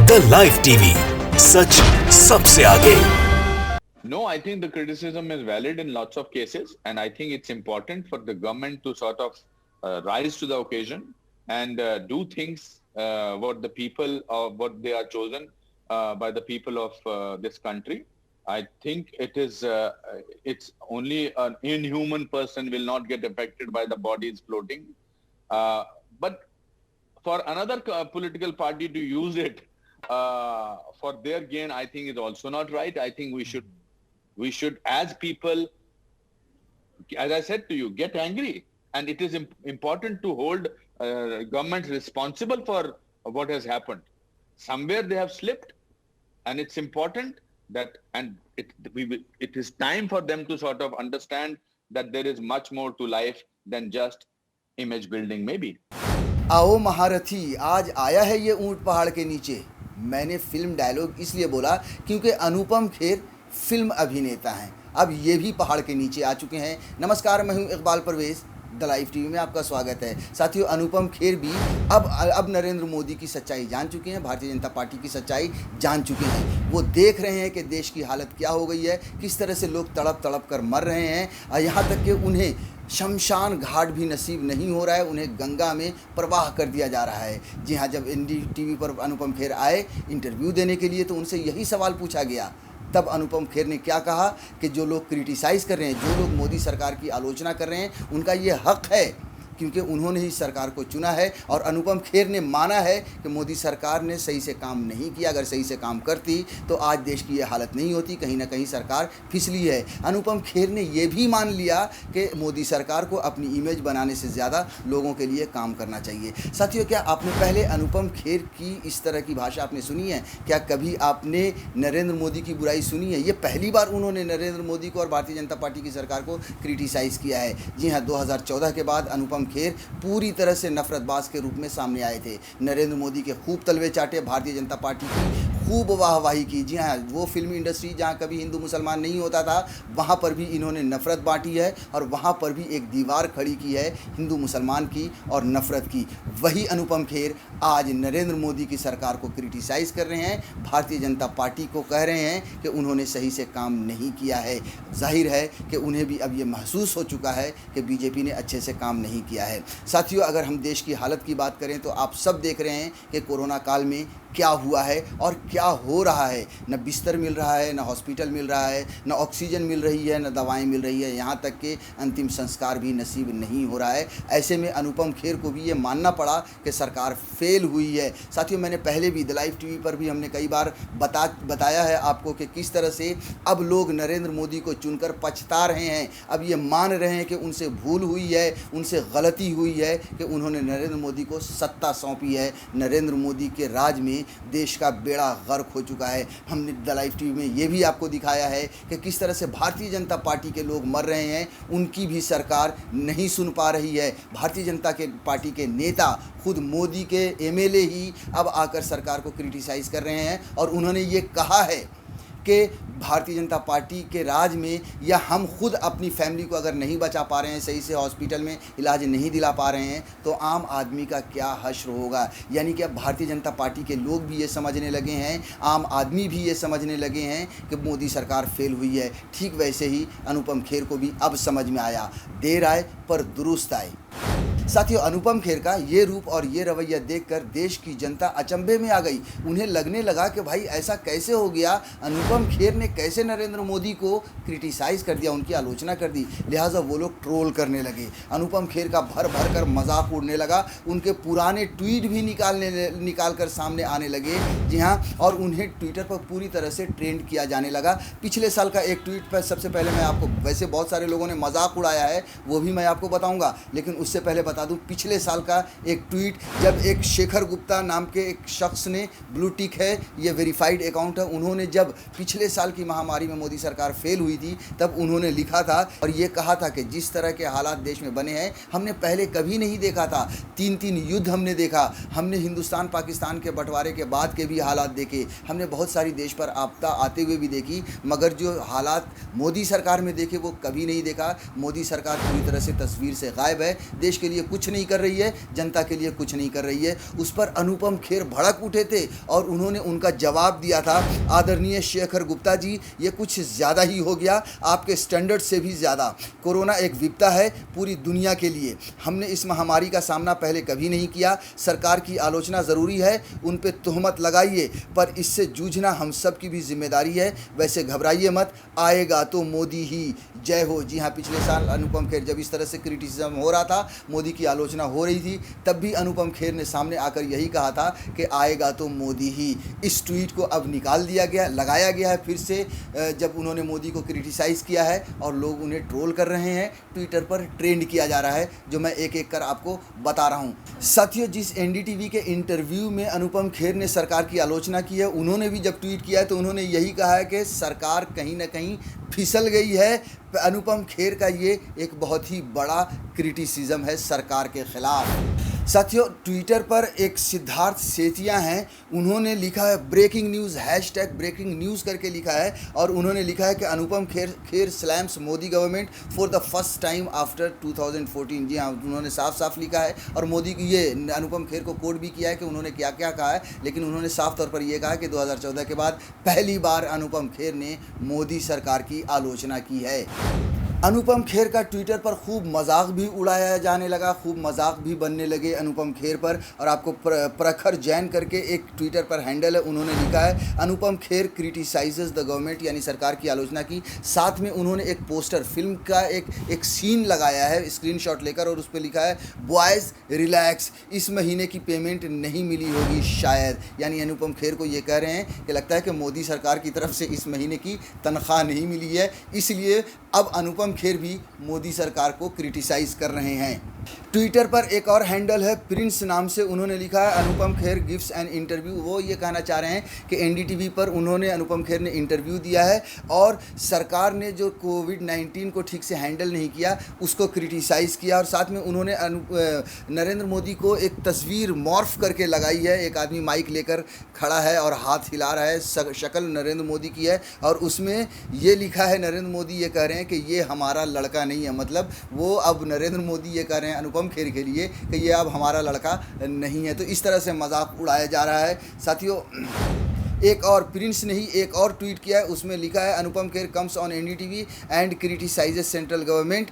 The live TV, सच सबसे आगे। No, I think the criticism is valid in lots of cases, and I think it's important for the government to sort of rise to the occasion and do things what the people what they are chosen by the people of this country. I think it's only an inhuman person will not get affected by the bodies floating, but for another political party to use it for their gain, I think is also not right. I think we should, as people, as I said to you, get angry. And it is important to hold governments responsible for what has happened. Somewhere they have slipped, and it's important that, and it is time for them to sort of understand that there is much more to life than just image building, maybe. आओ महारथी, आज आया है ये ऊंट पहाड़ के नीचे। मैंने फिल्म डायलॉग इसलिए बोला क्योंकि अनुपम खेर फिल्म अभिनेता हैं। अब ये भी पहाड़ के नीचे आ चुके हैं। नमस्कार, मैं हूं Iqbal Parvez, the live TV में आपका स्वागत है। साथियों, अनुपम खेर भी अब नरेंद्र मोदी की सच्चाई जान चुके हैं, भारतीय जनता पार्टी की सच्चाई जान चुके हैं। वो देख रहे हैं कि देश की हालत क्या हो गई है, किस तरह से लोग तड़प तड़प कर मर रहे हैं, और यहाँ तक कि उन्हें शमशान घाट भी नसीब नहीं हो रहा है, उन्हें गंगा में प्रवाह कर दिया जा रहा है। जी हाँ, जब NDTV पर अनुपम खेर आए इंटरव्यू देने के लिए तो उनसे यही सवाल पूछा गया। तब अनुपम खेर ने क्या कहा कि जो लोग क्रिटिसाइज़ कर रहे हैं, जो लोग मोदी सरकार की आलोचना कर रहे हैं, उनका ये हक है क्योंकि उन्होंने ही सरकार को चुना है। और अनुपम खेर ने माना है कि मोदी सरकार ने सही से काम नहीं किया। अगर सही से काम करती तो आज देश की ये हालत नहीं होती, कहीं ना कहीं सरकार फिसली है। अनुपम खेर ने ये भी मान लिया कि मोदी सरकार को अपनी इमेज बनाने से ज़्यादा लोगों के लिए काम करना चाहिए। साथियों, क्या आपने पहले अनुपम खेर की इस तरह की भाषा आपने सुनी है? क्या कभी आपने नरेंद्र मोदी की बुराई सुनी है? ये पहली बार उन्होंने नरेंद्र मोदी को और भारतीय जनता पार्टी की सरकार को क्रिटिसाइज़ किया है। जी हाँ, 2014 के बाद अनुपम खेर पूरी तरह से नफरतबाज के रूप में सामने आए थे। नरेंद्र मोदी के खूब तलवे चाटे, भारतीय जनता पार्टी की खूब वाहवाही की। जी हाँ, वो फिल्मी इंडस्ट्री जहाँ कभी हिंदू मुसलमान नहीं होता था, वहाँ पर भी इन्होंने नफ़रत बांटी है और वहाँ पर भी एक दीवार खड़ी की है हिंदू मुसलमान की और नफ़रत की। वही अनुपम खेर आज नरेंद्र मोदी की सरकार को क्रिटिसाइज़ कर रहे हैं, भारतीय जनता पार्टी को कह रहे हैं कि उन्होंने सही से काम नहीं किया है। जाहिर है कि उन्हें भी अब ये महसूस हो चुका है कि बीजेपी ने अच्छे से काम नहीं किया है। साथियों, अगर हम देश की हालत की बात करें तो आप सब देख रहे हैं कि कोरोना काल में क्या हुआ है और क्या हो रहा है। न बिस्तर मिल रहा है, न हॉस्पिटल मिल रहा है, न ऑक्सीजन मिल रही है, न दवाएं मिल रही है, यहाँ तक कि अंतिम संस्कार भी नसीब नहीं हो रहा है। ऐसे में अनुपम खेर को भी ये मानना पड़ा कि सरकार फेल हुई है। साथियों, मैंने पहले भी द लाइव टीवी पर भी हमने कई बार बताया है आपको कि किस तरह से अब लोग नरेंद्र मोदी को चुनकर पछता रहे हैं। अब ये मान रहे हैं कि उनसे भूल हुई है, उनसे गलती हुई है कि उन्होंने नरेंद्र मोदी को सत्ता सौंपी है। नरेंद्र मोदी के राज में देश का बेड़ा गर्क हो चुका है। हमने द लाइव टीवी में ये भी आपको दिखाया है कि किस तरह से भारतीय जनता पार्टी के लोग मर रहे हैं, उनकी भी सरकार नहीं सुन पा रही है। भारतीय जनता के पार्टी के नेता, खुद मोदी के MLA ही अब आकर सरकार को क्रिटिसाइज़ कर रहे हैं और उन्होंने ये कहा है कि भारतीय जनता पार्टी के राज में या हम खुद अपनी फैमिली को अगर नहीं बचा पा रहे हैं, सही से हॉस्पिटल में इलाज नहीं दिला पा रहे हैं, तो आम आदमी का क्या हश्र होगा। यानी कि अब भारतीय जनता पार्टी के लोग भी ये समझने लगे हैं, आम आदमी भी ये समझने लगे हैं कि मोदी सरकार फेल हुई है। ठीक वैसे ही अनुपम खेर को भी अब समझ में आया, देर आए पर दुरुस्त आए। साथियों, अनुपम खेर का ये रूप और ये रवैया देखकर देश की जनता अचंभे में आ गई। उन्हें लगने लगा कि भाई ऐसा कैसे हो गया, अनुपम खेर ने कैसे नरेंद्र मोदी को क्रिटिसाइज़ कर दिया, उनकी आलोचना कर दी। लिहाजा वो लोग ट्रोल करने लगे, अनुपम खेर का भर भर कर मजाक उड़ने लगा, उनके पुराने ट्वीट भी निकाल कर सामने आने लगे। जी हाँ, और उन्हें ट्विटर पर पूरी तरह से ट्रेंड किया जाने लगा। पिछले साल का एक ट्वीट पर सबसे पहले मैं आपको, वैसे बहुत सारे लोगों ने मजाक उड़ाया है, वो भी मैं आपको बताऊँगा, लेकिन उससे पहले बता दूं, पिछले साल का एक ट्वीट जब एक शेखर गुप्ता नाम के एक शख्स ने, ब्लू टिक है, ये वेरीफाइड अकाउंट है, उन्होंने जब पिछले साल की महामारी में मोदी सरकार फेल हुई थी तब उन्होंने लिखा था और ये कहा था कि जिस तरह के हालात देश में बने हैं हमने पहले कभी नहीं देखा था। 3 युद्ध हमने देखा, हमने हिंदुस्तान पाकिस्तान के बंटवारे के बाद के भी हालात देखे, हमने बहुत सारी देश पर आपदा आते हुए भी देखी, मगर जो हालात मोदी सरकार में देखे वो कभी नहीं देखा। मोदी सरकार पूरी तरह से तस्वीर से गायब है, देश के लिए कुछ नहीं कर रही है, जनता के लिए कुछ नहीं कर रही है। उस पर अनुपम खेर भड़क उठे थे और उन्होंने उनका जवाब दिया था, आदरणीय शेखर गुप्ता जी, ये कुछ ज़्यादा ही हो गया, आपके स्टैंडर्ड से भी ज़्यादा। कोरोना एक विपदा है पूरी दुनिया के लिए। हमने इस महामारी का सामना पहले कभी नहीं किया। सरकार की आलोचना ज़रूरी है, उन पे तोहमत लगाइए, पर इससे जूझना हम सब की भी जिम्मेदारी है। वैसे घबराइए मत, आएगा तो मोदी ही। जय हो। जी हाँ, पिछले साल अनुपम खेर जब इस तरह से क्रिटिसिज्म हो रहा था, मोदी की आलोचना हो रही थी, तब भी अनुपम खेर ने सामने आकर यही कहा था कि आएगा तो मोदी ही। इस ट्वीट को अब निकाल दिया गया, लगाया गया है फिर से, जब उन्होंने मोदी को क्रिटिसाइज़ किया है और लोग उन्हें ट्रोल कर रहे हैं। ट्विटर पर ट्रेंड किया जा रहा है, जो मैं एक एक कर आपको बता रहा हूँ। साथियों, जिस एनडीटीवी के इंटरव्यू में अनुपम खेर ने सरकार की आलोचना की है, उन्होंने भी जब ट्वीट किया है तो उन्होंने यही कहा है कि सरकार कहीं ना कहीं फिसल गई है। अनुपम खेर का ये एक बहुत ही बड़ा क्रिटिसिज्म है सरकार के खिलाफ। साथियों, ट्विटर पर एक सिद्धार्थ सेतिया हैं, उन्होंने लिखा है breaking news, hashtag breaking news करके लिखा है, और उन्होंने लिखा है कि Anupam Kher slams Modi government for the first time after 2014। जी हाँ, उन्होंने साफ साफ लिखा है, और मोदी की ये अनुपम खेर को कोट भी किया है कि उन्होंने क्या क्या कहा है, लेकिन उन्होंने साफ तौर पर यह कहा कि 2014 के बाद पहली बार अनुपम खेर ने मोदी सरकार की आलोचना की है। अनुपम खेर का ट्विटर पर खूब मजाक भी उड़ाया जाने लगा, खूब मजाक भी बनने लगे अनुपम खेर पर। और आपको प्रखर जैन करके एक ट्विटर पर हैंडल है, उन्होंने लिखा है Anupam Kher criticises the government, यानी सरकार की आलोचना की। साथ में उन्होंने एक पोस्टर फिल्म का एक सीन लगाया है स्क्रीनशॉट लेकर, और उस पर लिखा है बॉयज़ रिलैक्स, इस महीने की पेमेंट नहीं मिली होगी शायद। यानी अनुपम खेर को ये कह रहे हैं कि लगता है कि मोदी सरकार की तरफ से इस महीने की तनख्वाह नहीं मिली है, इसलिए अब अनुपम खेर भी मोदी सरकार को क्रिटिसाइज कर रहे हैं। ट्विटर पर एक और हैंडल है प्रिंस नाम से, उन्होंने लिखा है Anupam Kher gives an interview. वो ये कहना चाह रहे हैं कि एनडीटीवी पर उन्होंने अनुपम खेर ने इंटरव्यू दिया है और सरकार ने जो कोविड-19 को ठीक से हैंडल नहीं किया उसको क्रिटिसाइज़ किया। और साथ में उन्होंने नरेंद्र मोदी को एक तस्वीर मॉर्फ करके लगाई है, एक आदमी माइक लेकर खड़ा है और हाथ हिला रहा है, शक्ल नरेंद्र मोदी की है, और उसमें ये लिखा है, नरेंद्र मोदी ये कह रहे हैं कि ये हमारा लड़का नहीं है। मतलब वो अब नरेंद्र मोदी ये कह रहे हैं अनुपम खेर के लिए कि ये अब हमारा लड़का नहीं है। तो इस तरह से मजाक उड़ाया जा रहा है। साथियों, एक और प्रिंस ने ही एक और ट्वीट किया है, उसमें लिखा है Anupam Kher comes on NDTV and criticises central government.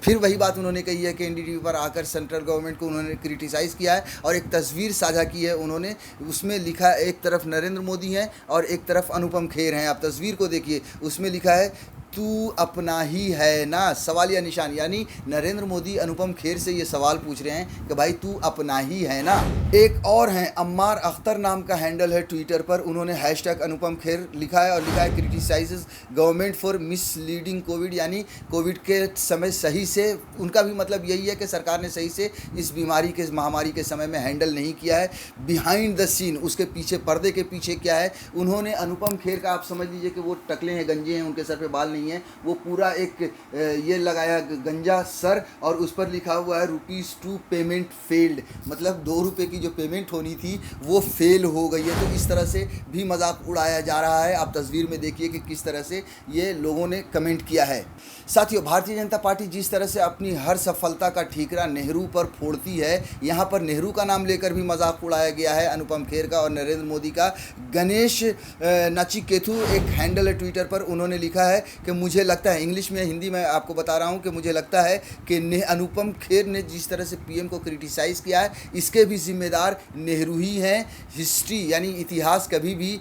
फिर वही बात उन्होंने कही है कि एनडीटीवी पर आकर सेंट्रल गवर्नमेंट को उन्होंने क्रिटिसाइज़ किया है, और एक तस्वीर साझा की है उन्होंने, उसमें लिखा है एक तरफ नरेंद्र मोदी हैं और एक तरफ अनुपम खेर हैं। आप तस्वीर को देखिए, उसमें लिखा है तू अपना ही है ना, सवालिया निशान। यानी नरेंद्र मोदी अनुपम खेर से ये सवाल पूछ रहे हैं कि भाई तू अपना ही है ना। एक और हैं अम्मार अख्तर नाम का हैंडल है ट्विटर पर, उन्होंने हैशटैग अनुपम खेर लिखा है और लिखा है criticises government for misleading Covid, यानी कोविड के समय सही से, उनका भी मतलब यही है कि सरकार ने सही से इस बीमारी के, इस महामारी के समय में हैंडल नहीं किया है। बिहाइंड द सीन, उसके पीछे, पर्दे के पीछे क्या है, उन्होंने अनुपम खेर का, आप समझ लीजिए कि वो टकले हैं, गंजे हैं, उनके सर पे बाल नहीं है, वो पूरा एक ये लगाया गंजा सर, और उस पर लिखा हुआ है ₹2 पेमेंट फेल्ड, मतलब ₹2 की जो पेमेंट होनी थी वो फेल हो गई है। तो इस तरह से भी मजाक उड़ाया जा रहा है। आप तस्वीर में देखिए कि किस तरह से ये लोगों ने कमेंट किया है। साथियों, भारतीय जनता पार्टी जिस तरह से अपनी हर सफलता का ठीकरा नेहरू पर फोड़ती है, यहाँ पर नेहरू का नाम लेकर भी मजाक उड़ाया गया है अनुपम खेर का और नरेंद्र मोदी का। गणेश नचिकेतु एक हैंडल है ट्विटर पर, उन्होंने लिखा है कि मुझे लगता है, इंग्लिश में, हिंदी में आपको बता रहा हूँ कि मुझे लगता है कि अनुपम खेर ने जिस तरह से पीएम को क्रिटिसाइज़ किया है, इसके भी जिम्मेदार नेहरू ही हैं। हिस्ट्री यानी इतिहास कभी भी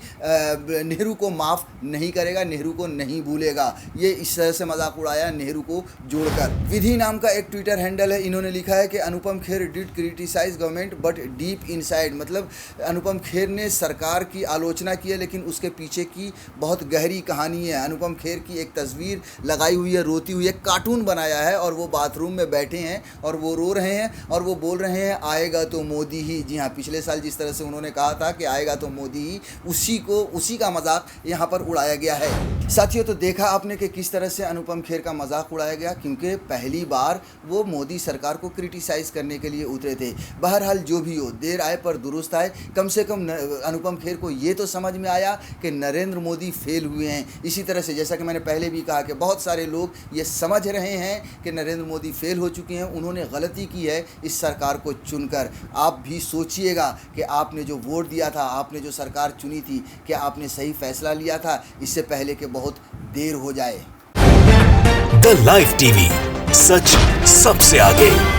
नेहरू को माफ़ नहीं करेगा, नेहरू को नहीं भूलेगा। ये इस तरह से मजाक उड़ाया नेहरू को जोड़कर। विधि नाम का एक ट्विटर हैंडल है, इन्होंने लिखा है कि Anupam Kher did criticise government but deep inside, मतलब अनुपम खेर ने सरकार की आलोचना की है लेकिन उसके पीछे की बहुत गहरी कहानी है। अनुपम खेर की एक तस्वीर लगाई हुई है रोती हुई, एक कार्टून बनाया है और वो बाथरूम में बैठे हैं और वो रो रहे हैं और वो बोल रहे हैं आएगा तो मोदी ही। जी हाँ, पिछले साल जिस तरह से उन्होंने कहा था कि आएगा तो मोदी ही, उसी का मजाक यहाँ पर उड़ाया गया है। साथियों, तो देखा आपने कि किस तरह से अनुपम खेर का मजाक उड़ाया गया, क्योंकि पहली बार वो मोदी सरकार को क्रिटिसाइज़ करने के लिए उतरे थे। बहरहाल जो भी हो, देर आए पर दुरुस्त आए। कम से कम अनुपम खेर को ये तो समझ में आया कि नरेंद्र मोदी फेल हुए हैं। इसी तरह से, जैसा कि मैंने पहले पहले भी कहा कि बहुत सारे लोग ये समझ रहे हैं कि नरेंद्र मोदी फेल हो चुके हैं, उन्होंने गलती की है इस सरकार को चुनकर। आप भी सोचिएगा कि आपने जो वोट दिया था, आपने जो सरकार चुनी थी, क्या आपने सही फैसला लिया था, इससे पहले कि बहुत देर हो जाए। द लाइव टीवी, सच सबसे आगे।